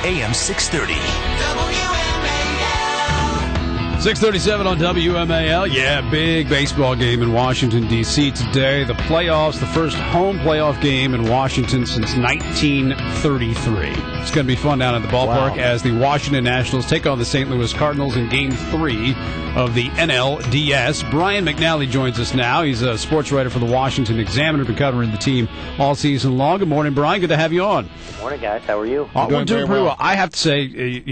AM 630. WMAL. 6:37 on WMAL. Yeah, big baseball game in Washington, D.C. today. The playoffs, the first home playoff game in Washington since 1933. It's going to be fun down at the ballpark as the Washington Nationals take on the St. Louis Cardinals in Game 3 of the NLDS. Brian McNally joins us now. He's a sports writer for the Washington Examiner, been covering the team all season long. Good morning, Brian. Good to have you on. Good morning, guys. How are you? We're doing pretty well. I have to say,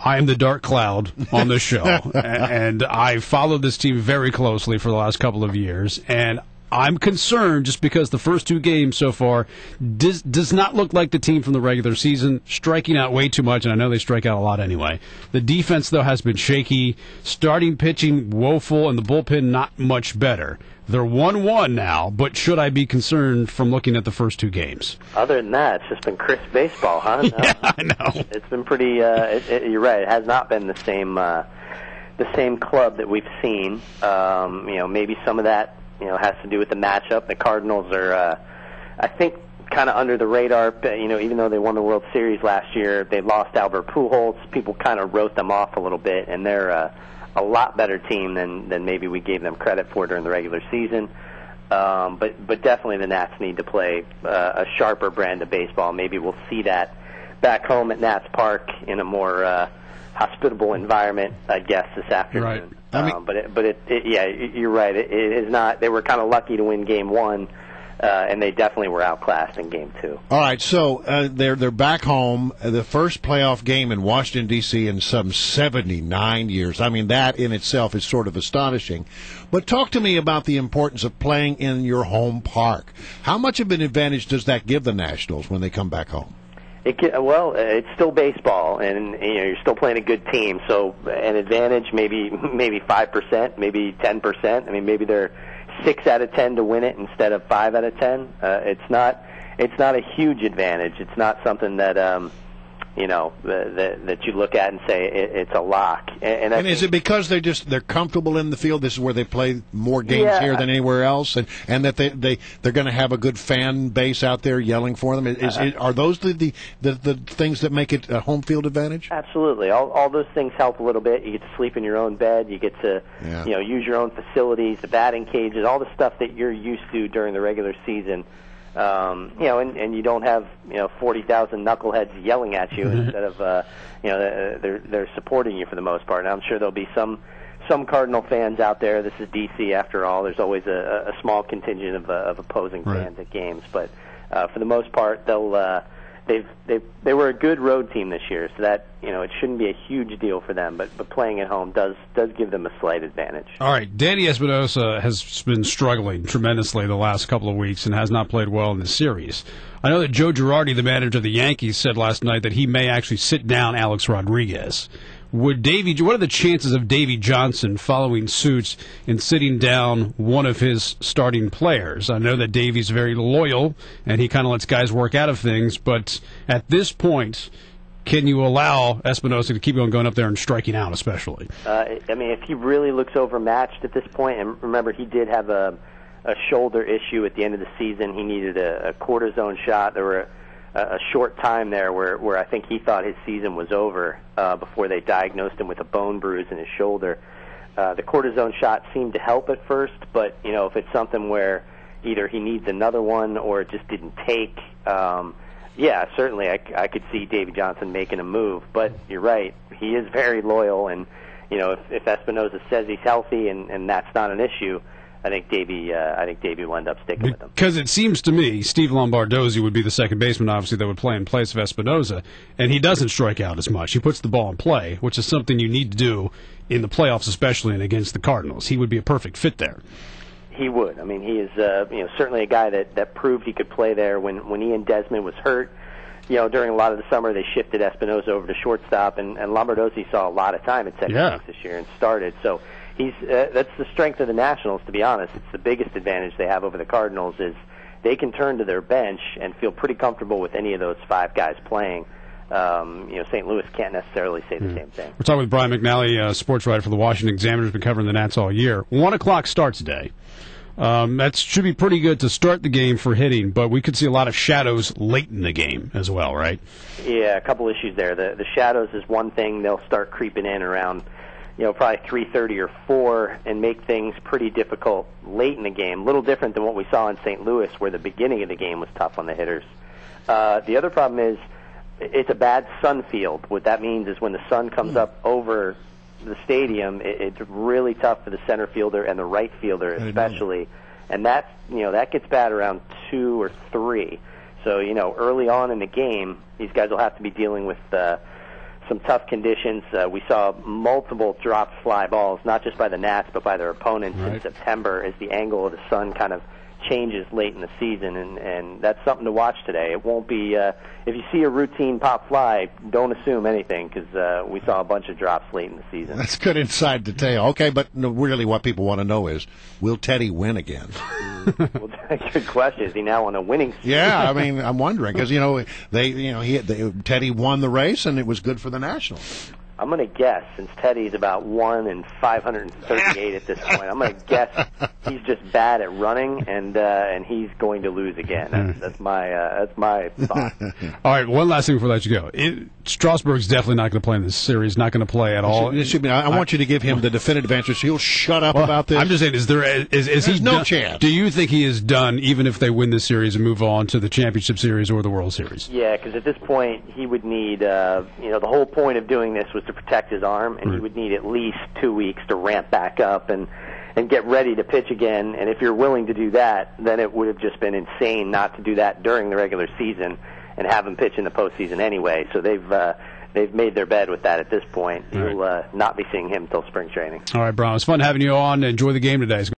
I am the dark cloud on this show, and I followed this team very closely for the last couple of years, and I'm concerned just because the first two games so far does not look like the team from the regular season, striking out way too much, and I know they strike out a lot anyway. The defense, though, has been shaky. Starting pitching, woeful, and the bullpen not much better. They're 1-1 now, but should I be concerned from looking at the first two games? Other than that, it's just been crisp baseball, huh? No. Yeah, I know. It's been pretty, you're right, it has not been the same club that we've seen. Maybe some of that has to do with the matchup. The Cardinals are, I think, kind of under the radar. Even though they won the World Series last year, they lost Albert Pujols. People kind of wrote them off a little bit, and they're a lot better team than maybe we gave them credit for during the regular season. But definitely the Nats need to play a sharper brand of baseball. Maybe we'll see that back home at Nats Park in a more hospitable environment, I guess, this afternoon. Right. You're right. It is not. They were kind of lucky to win Game 1, and they definitely were outclassed in Game 2. All right, so they're back home. The first playoff game in Washington, D.C. in some 79 years. I mean, that in itself is sort of astonishing. But talk to me about the importance of playing in your home park. How much of an advantage does that give the Nationals when they come back home? It's still baseball, and you're still playing a good team. So an advantage, maybe 5%, maybe 10%. I mean, maybe they're 6 out of 10 to win it instead of 5 out of 10. It's not a huge advantage. It's not something that that you look at and say it's a lock. And is it because they're comfortable in the field? This is where they play more games here than anywhere else, and that they're going to have a good fan base out there yelling for them. Are those the things that make it a home field advantage? Absolutely. All those things help a little bit. You get to sleep in your own bed. You get to use your own facilities, the batting cages, all the stuff that you're used to during the regular season. And you don't have 40,000 knuckleheads yelling at you instead of they're supporting you for the most part. And I'm sure there'll be some Cardinal fans out there. This is DC after all. There's always a small contingent of opposing fans at games, but for the most part, they were a good road team this year, so that it shouldn't be a huge deal for them. But playing at home does give them a slight advantage. All right, Danny Espinosa has been struggling tremendously the last couple of weeks and has not played well in the series. I know that Joe Girardi, the manager of the Yankees, said last night that he may actually sit down Alex Rodriguez. What are the chances of Davey Johnson following suit and sitting down one of his starting players? I know that Davey's very loyal, and he kind of lets guys work out of things, but at this point, can you allow Espinosa to keep on going up there and striking out, especially? If he really looks overmatched at this point, and remember, he did have a shoulder issue at the end of the season. He needed a cortisone shot. There were a short time there where I think he thought his season was over before they diagnosed him with a bone bruise in his shoulder. The cortisone shot seemed to help at first, but if it's something where either he needs another one or it just didn't take, certainly I could see Davey Johnson making a move. But you're right, he is very loyal, and if Espinosa says he's healthy and that's not an issue, I think Davey will end up sticking with him. Because it seems to me Steve Lombardozzi would be the second baseman, obviously, that would play in place of Espinosa, and he doesn't strike out as much. He puts the ball in play, which is something you need to do in the playoffs, especially and against the Cardinals. He would be a perfect fit there. He would. I mean, he is certainly a guy that proved he could play there when Ian Desmond was hurt. During a lot of the summer, they shifted Espinosa over to shortstop, and Lombardozzi saw a lot of time at second base this year and started. So that's the strength of the Nationals, to be honest. It's the biggest advantage they have over the Cardinals is they can turn to their bench and feel pretty comfortable with any of those 5 guys playing. St. Louis can't necessarily say the same thing. We're talking with Brian McNally, sports writer for the Washington Examiner, who's been covering the Nats all year. 1 o'clock start today. That should be pretty good to start the game for hitting, but we could see a lot of shadows late in the game as well, right? Yeah, a couple issues there. The shadows is one thing. They'll start creeping in around, probably 3:30 or 4 and make things pretty difficult late in the game. A little different than what we saw in St. Louis, where the beginning of the game was tough on the hitters. The other problem is it's a bad sun field. What that means is when the sun comes up over the stadium, it's really tough for the center fielder and the right fielder especially, and that gets bad around 2 or 3. So early on in the game, these guys will have to be dealing with some tough conditions. We saw multiple dropped fly balls, not just by the Nats but by their opponents in September, as the angle of the sun kind of changes late in the season, and that's something to watch today. It won't be if you see a routine pop fly, don't assume anything, because we saw a bunch of drops late in the season. That's good inside detail. Okay, but really what people want to know is, will Teddy win again? Well, good question. Is he now on a winning streak? Yeah, I mean, I'm wondering, because Teddy won the race and it was good for the Nationals. I'm going to guess, since Teddy's about 1 in 538 at this point, I'm going to guess he's just bad at running, and he's going to lose again. That's my thought. All right, one last thing before I let you go. Strasburg's definitely not going to play in this series. Not going to play at all. I want you to give him the definitive answer, so he'll shut up about this. I'm just saying, is he no done? Chance. Do you think he is done, even if they win this series and move on to the Championship Series or the World Series? Yeah, because at this point he would need, the whole point of doing this was to protect his arm, and he would need at least 2 weeks to ramp back up and get ready to pitch again. And if you're willing to do that, then it would have just been insane not to do that during the regular season and have him pitch in the postseason anyway. So they've made their bed with that at this point. You'll not be seeing him till spring training. All right, Brian, it was fun having you on. Enjoy the game today.